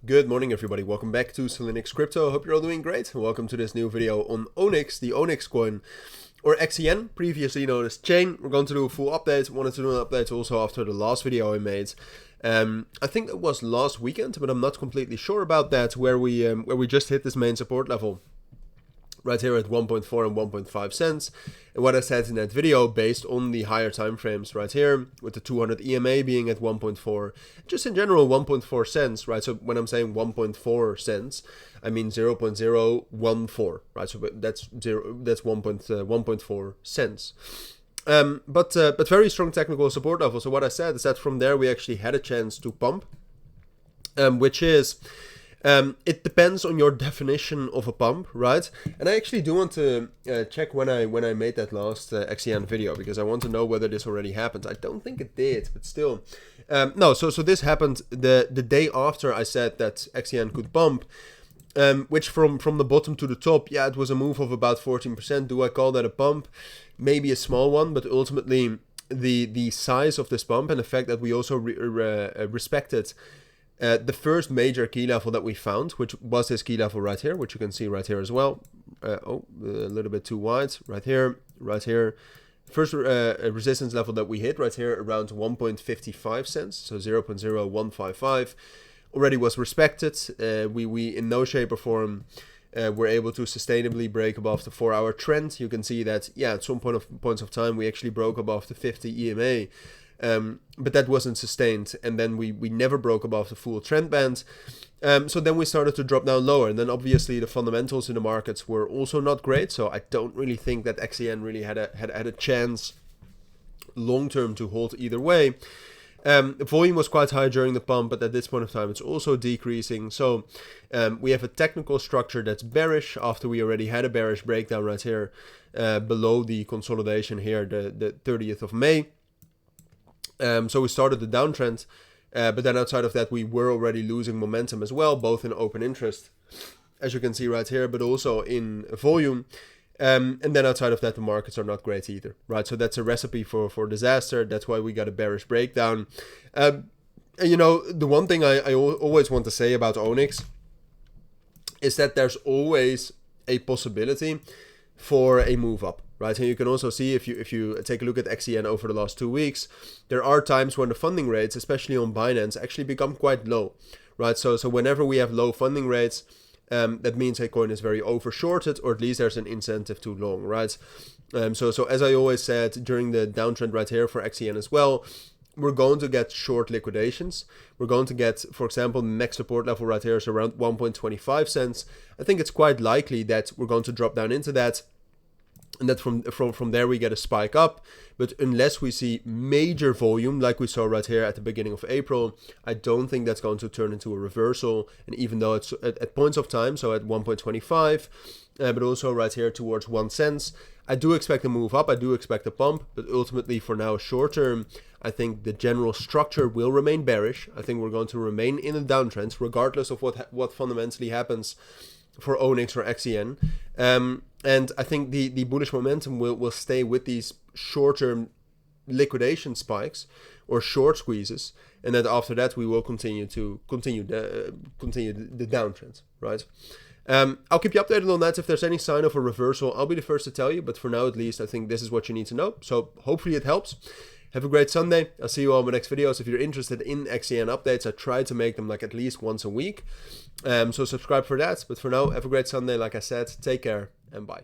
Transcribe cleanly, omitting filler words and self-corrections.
Good morning everybody, welcome back to Cilinix Crypto. Hope you're all doing great. Welcome to this new video on Onyx, the Onyxcoin or XCN, previously known as Chain. We're going to do a full update. Wanted to do an update also after the last video I made. I think it was last weekend, but I'm not completely sure about that, where we just hit this main support level right here at 1.4 and 1.5 cents. And what I said in that video, based on the higher time frames right here, with the 200 EMA being at 1.4, just in general 1.4 cents, right? So when I'm saying 1.4 cents, I mean 0.014, right? So that's 1.4 cents. But very strong technical support level. So what I said is that from there we actually had a chance to pump, which is it depends on your definition of a pump, right? And I actually do want to check when I made that last XCN video, because I want to know whether this already happened. I don't think it did, but still. No, so this happened the day after I said that XCN could pump, which from the bottom to the top, yeah, it was a move of about 14%. Do I call that a pump? Maybe a small one, but ultimately the size of this pump and the fact that we also respected the first major key level that we found, which was this key level right here, which you can see right here as well. A little bit too wide, right here, right here. First resistance level that we hit right here around 1.55 cents, so 0.0155, already was respected. We in no shape or form were able to sustainably break above the 4-hour trend. You can see that, yeah, at some points of time we actually broke above the 50 EMA. But that wasn't sustained, and then we never broke above the full trend band. So then we started to drop down lower, and then obviously the fundamentals in the markets were also not great. So I don't really think that XCN really had a chance long term to hold either way. Volume was quite high during the pump, but at this point of time it's also decreasing. So we have a technical structure that's bearish after we already had a bearish breakdown right here below the consolidation here, the 30th of May. So we started the downtrend, but then outside of that we were already losing momentum as well, both in open interest, as you can see right here, but also in volume. And then outside of that the markets are not great either, right? So that's a recipe for disaster. That's why we got a bearish breakdown. And you know, the one thing I always want to say about Onyx is that there's always a possibility for a move up, right? And you can also see, if you take a look at XCN over the last 2 weeks, there are times when the funding rates, especially on Binance, actually become quite low, right? So whenever we have low funding rates, that means a coin is very over shorted, or at least there's an incentive to long, right? So as I always said during the downtrend right here for XCN as well, we're going to get short liquidations. We're going to get, for example, the next support level right here is around 1.25 cents. I think it's quite likely that we're going to drop down into that, and that from there we get a spike up. But unless we see major volume like we saw right here at the beginning of April, I don't think that's going to turn into a reversal. And even though it's at points of time, so at 1.25, but also right here towards 1 cent, I do expect a move up, I do expect a pump, but ultimately for now, short term, I think the general structure will remain bearish. I think we're going to remain in a downtrend regardless of what fundamentally happens for Onyx or XCN. And I think the bullish momentum will stay with these short-term liquidation spikes or short squeezes, and then after that we will continue the downtrend, right? I'll keep you updated on that. If there's any sign of a reversal, I'll be the first to tell you, but for now at least I think this is what you need to know. So hopefully it helps. Have a great Sunday. I'll see you all in my next videos. If you're interested in XCN updates, I try to make them like at least once a week. So subscribe for that. But for now, have a great Sunday. Like I said, take care and bye.